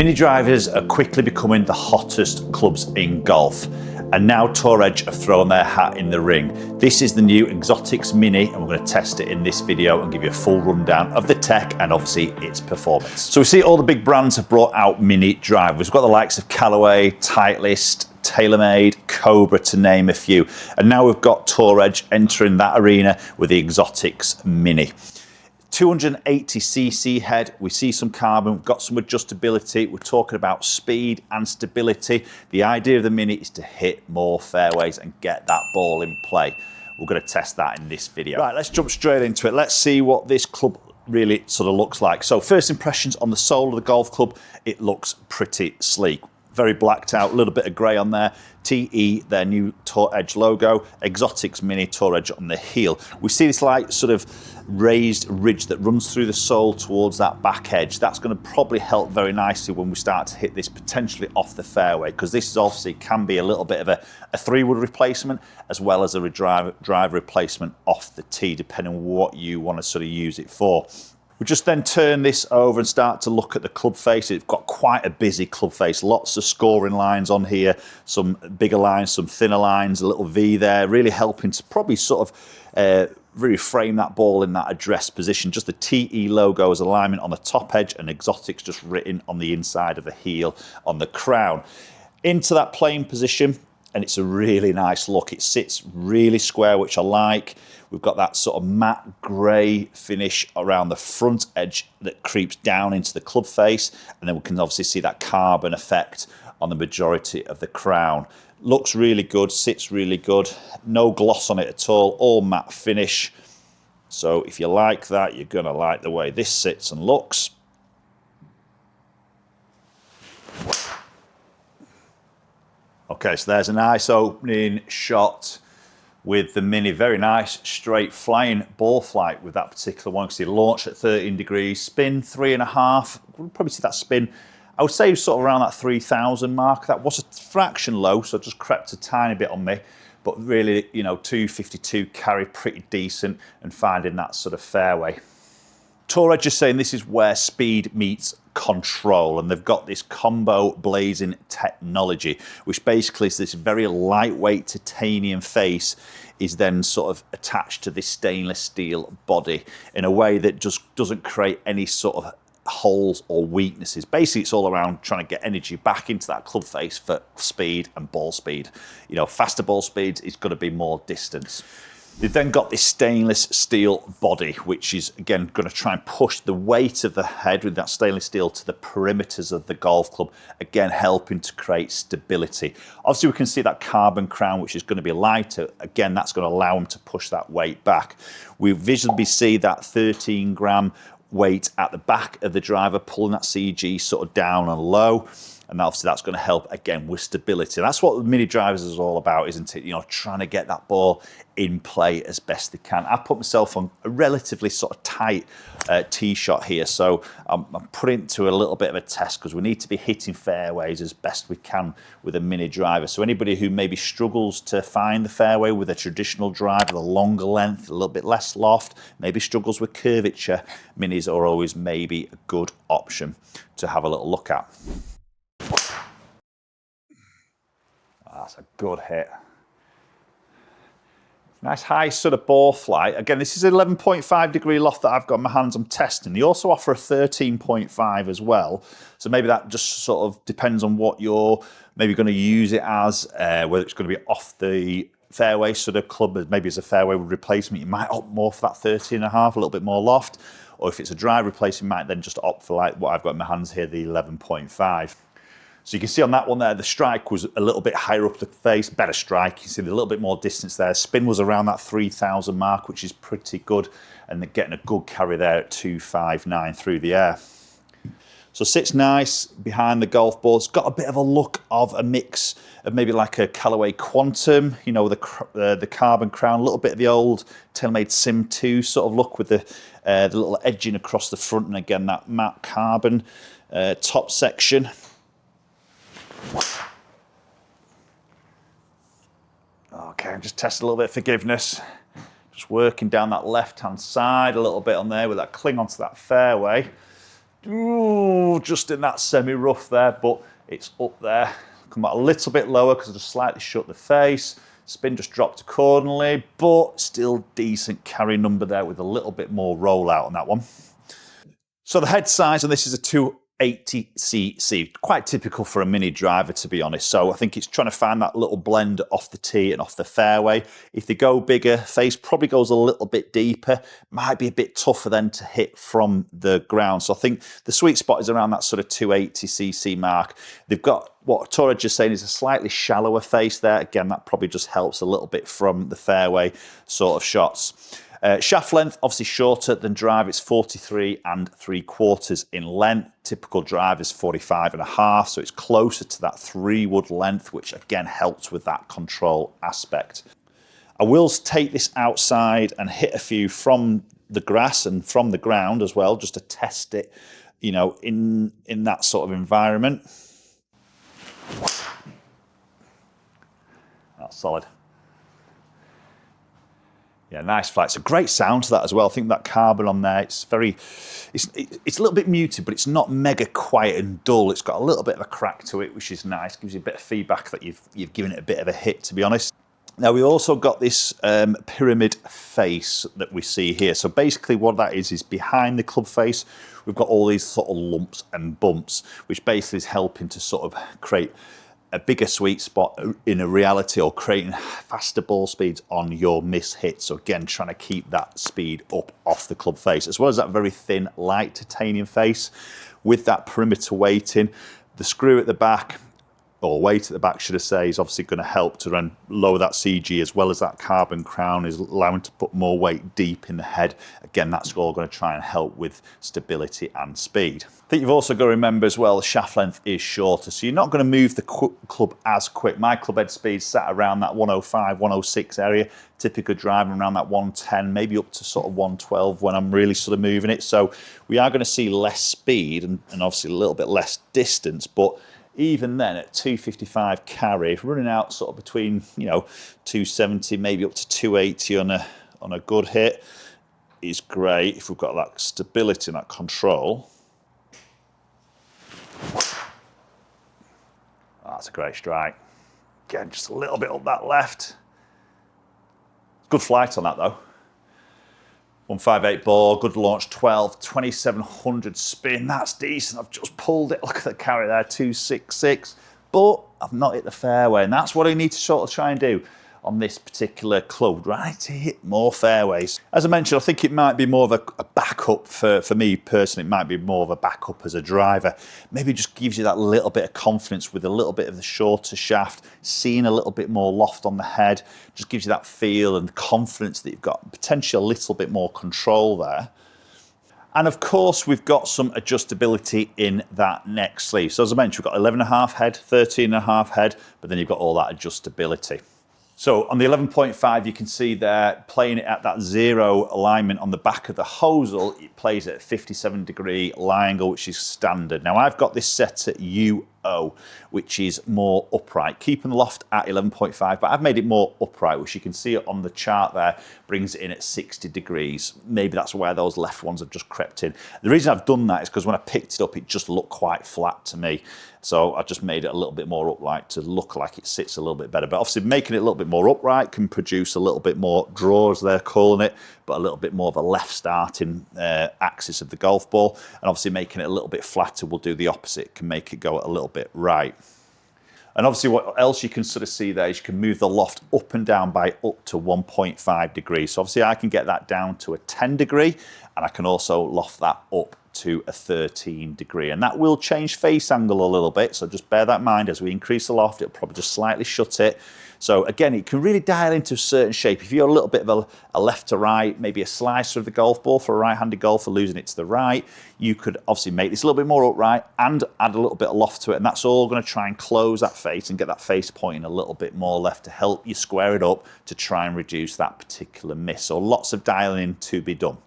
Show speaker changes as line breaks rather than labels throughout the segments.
Mini drivers are quickly becoming the hottest clubs in golf, and now Tour Edge have thrown their hat in the ring. This is the new Exotics Mini, and we're going to test it in this video and give you a full rundown of the tech and obviously its performance. So we see all the big brands have brought out mini drivers. We've got the likes of Callaway, Titleist, TaylorMade, Cobra, to name a few. And now we've got Tour Edge entering that arena with the Exotics Mini. 280cc head, we see some carbon, we've got some adjustability, we're talking about speed and stability. The idea of the Mini is to hit more fairways and get that ball in play. We're going to test that in this video. Right, let's jump straight into it. Let's see what this club really sort of looks like. So first impressions on the sole of the golf club, it looks pretty sleek. Very blacked out, a little bit of grey on there. TE, their new Tour Edge logo. Exotics Mini Tour Edge on the heel. We see this like sort of raised ridge that runs through the sole towards that back edge. That's going to probably help very nicely when we start to hit this potentially off the fairway, because this is obviously can be a little bit of a 3-wood replacement as well as a drive replacement off the tee, depending on what you want to sort of use it for. We just then turn this over and start to look at the club face. It's got quite a busy club face, lots of scoring lines on here, some bigger lines, some thinner lines, a little V there, really helping to probably sort of really frame that ball in that address position. Just the TE logo as alignment on the top edge and Exotics just written on the inside of the heel on the crown. Into that playing position, and it's a really nice look. It sits really square, which I like. We've got that sort of matte grey finish around the front edge that creeps down into the club face, and then we can obviously see that carbon effect on the majority of the crown. Looks really good, sits really good, no gloss on it at all matte finish. So if you like that, you're gonna like the way this sits and looks. Okay, so there's a nice opening shot with the Mini. Very nice, straight flying ball flight with that particular one. You can see launch at 13 degrees, spin 3.5. We'll probably see that spin, I would say sort of around that 3,000 mark. That was a fraction low, so it just crept a tiny bit on me. But really, you know, 252 carry, pretty decent, and finding that sort of fairway. Tour Edge is saying this is where speed meets control, and they've got this combo blazing technology, which basically is this very lightweight titanium face is then sort of attached to this stainless steel body in a way that just doesn't create any sort of holes or weaknesses. Basically, it's all around trying to get energy back into that club face for speed and ball speed. You know, faster ball speeds is going to be more distance. They've then got this stainless steel body, which is, again, going to try and push the weight of the head with that stainless steel to the perimeters of the golf club, again, helping to create stability. Obviously, we can see that carbon crown, which is going to be lighter. Again, that's going to allow them to push that weight back. We visibly see that 13-gram weight at the back of the driver, pulling that CG sort of down and low. And obviously that's going to help, again, with stability. And that's what the mini drivers is all about, isn't it? You know, trying to get that ball in play as best they can. I put myself on a relatively sort of tight tee shot here. So I'm putting it to a little bit of a test, because we need to be hitting fairways as best we can with a mini driver. So anybody who maybe struggles to find the fairway with a traditional driver, the longer length, a little bit less loft, maybe struggles with curvature, minis are always maybe a good option to have a little look at. That's a good hit. Nice high sort of ball flight. Again, this is an 11.5 degree loft that I've got in my hands I'm testing. They also offer a 13.5 as well. So maybe that just sort of depends on what you're maybe going to use it as, whether it's going to be off the fairway sort of club, maybe as a fairway replacement, you might opt more for that 13.5, a little bit more loft. Or if it's a drive replacement, you might then just opt for like what I've got in my hands here, the 11.5. So you can see on that one there, the strike was a little bit higher up the face, better strike. You can see a little bit more distance there. Spin was around that 3,000 mark, which is pretty good. And they're getting a good carry there at 259 through the air. So sits nice behind the golf ball. It's got a bit of a look of a mix of maybe like a Callaway Quantum, you know, the carbon crown, a little bit of the old TaylorMade Sim 2 sort of look with the little edging across the front, and again, that matte carbon top section. Okay, just test a little bit of forgiveness. Just working down that left-hand side a little bit on there with that cling onto that fairway. Ooh, just in that semi-rough there, but it's up there. Come out a little bit lower because I just slightly shut the face. Spin just dropped accordingly, but still decent carry number there with a little bit more rollout on that one. So the head size on this is a 280cc, quite typical for a mini driver, to be honest. So I think it's trying to find that little blend off the tee and off the fairway. If they go bigger, face probably goes a little bit deeper, might be a bit tougher then to hit from the ground. So I think the sweet spot is around that sort of 280cc mark. They've got what Torres just saying is a slightly shallower face there. Again, that probably just helps a little bit from the fairway sort of shots. Shaft length, obviously shorter than drive. It's 43 3/4 in length. Typical drive is 45.5, so it's closer to that 3-wood length, which again helps with that control aspect. I will take this outside and hit a few from the grass and from the ground as well, just to test it, you know, in that sort of environment. That's solid. Yeah, nice flight. It's a great sound to that as well. I think that carbon on there, it's a little bit muted, but it's not mega quiet and dull. It's got a little bit of a crack to it, which is nice. Gives you a bit of feedback that you've given it a bit of a hit, to be honest. Now, we've also got this pyramid face that we see here. So basically what that is behind the club face, we've got all these sort of lumps and bumps, which basically is helping to sort of create a bigger sweet spot in a reality, or creating faster ball speeds on your miss hit. So again, trying to keep that speed up off the club face, as well as that very thin, light titanium face with that perimeter weighting. The screw at the back, or weight at the back, should I say, is obviously going to help to then lower that CG, as well as that carbon crown is allowing to put more weight deep in the head. Again, that's all going to try and help with stability and speed. I think you've also got to remember as well, the shaft length is shorter, so you're not going to move the club as quick. My club head speed sat around that 105, 106 area, typically driving around that 110, maybe up to sort of 112 when I'm really sort of moving it. So we are going to see less speed and obviously a little bit less distance, but even then at 255 carry, running out sort of between, you know, 270, maybe up to 280 on a good hit is great if we've got that stability and that control. That's a great strike. Again, just a little bit up that left. Good flight on that though. 158 ball, good launch, 2700 spin. That's decent. I've just pulled it. Look at the carry there, 266. But I've not hit the fairway, and that's what I need to sort of try and do on this particular club, right, to hit more fairways. As I mentioned, I think it might be more of a backup for me personally. It might be more of a backup as a driver. Maybe just gives you that little bit of confidence with a little bit of the shorter shaft, seeing a little bit more loft on the head, just gives you that feel and confidence that you've got potentially a little bit more control there. And of course, we've got some adjustability in that neck sleeve. So as I mentioned, we've got 11.5 head, 13.5 head, but then you've got all that adjustability. So on the 11.5, you can see there, playing it at that 0 alignment on the back of the hosel, it plays at a 57-degree lie angle, which is standard. Now I've got this set at UO, which is more upright, keeping the loft at 11.5, but I've made it more upright, which you can see it on the chart there, brings it in at 60 degrees. Maybe that's where those left ones have just crept in. The reason I've done that is because when I picked it up, it just looked quite flat to me. So I just made it a little bit more upright to look like it sits a little bit better. But obviously making it a little bit more upright can produce a little bit more draw, as they're calling it, but a little bit more of a left starting axis of the golf ball. And obviously making it a little bit flatter will do the opposite, can make it go a little bit right. And obviously what else you can sort of see there is you can move the loft up and down by up to 1.5 degrees. So obviously I can get that down to a 10 degree, and I can also loft that up to a 13 degree, and that will change face angle a little bit, so just bear that in mind. As we increase the loft, it'll probably just slightly shut it. So again, it can really dial into a certain shape. If you're a little bit of a left to right, maybe a slicer of the golf ball for a right-handed golfer, losing it to the right, you could obviously make this a little bit more upright and add a little bit of loft to it, and that's all going to try and close that face and get that face pointing a little bit more left to help you square it up to try and reduce that particular miss. So lots of dialing in to be done.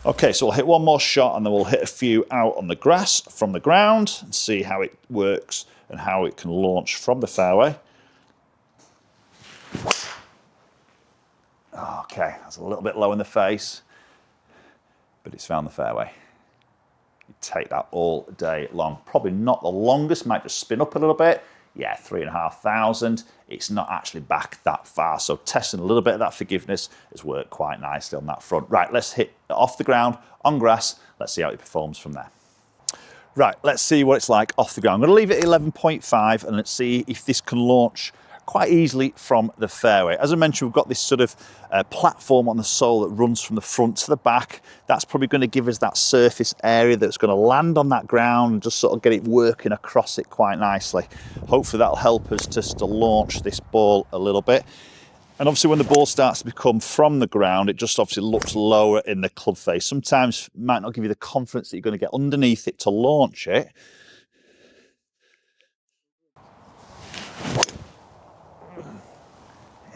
Okay, so we'll hit one more shot and then we'll hit a few out on the grass from the ground and see how it works and how it can launch from the fairway. Okay, that's a little bit low in the face, but it's found the fairway. You take that all day long. Probably not the longest, might just spin up a little bit. Yeah, 3,500. It's not actually back that far. So testing a little bit of that forgiveness has worked quite nicely on that front. Right, let's hit off the ground on grass. Let's see how it performs from there. Right, let's see what it's like off the ground. I'm going to leave it at 11.5 and let's see if this can launch quite easily from the fairway. As I mentioned, we've got this sort of platform on the sole that runs from the front to the back. That's probably going to give us that surface area that's going to land on that ground and just sort of get it working across it quite nicely. Hopefully that'll help us just to launch this ball a little bit. And obviously when the ball starts to become from the ground, it just obviously looks lower in the club face. Sometimes it might not give you the confidence that you're going to get underneath it to launch it.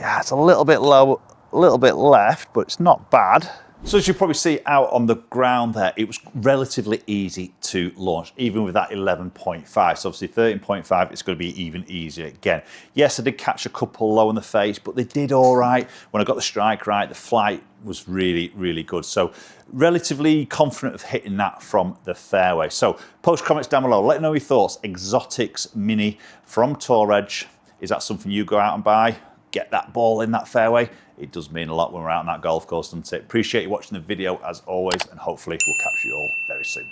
Yeah, it's a little bit low, a little bit left, but it's not bad. So as you probably see out on the ground there, it was relatively easy to launch, even with that 11.5. So obviously 13.5, it's going to be even easier again. Yes, I did catch a couple low in the face, but they did all right. When I got the strike right, the flight was really, really good. So relatively confident of hitting that from the fairway. So post comments down below. Let me know your thoughts. Exotics Mini from Tour Edge. Is that something you go out and buy? Get that ball in that fairway. It does mean a lot when we're out on that golf course, doesn't it? Appreciate you watching the video as always, and hopefully we'll catch you all very soon.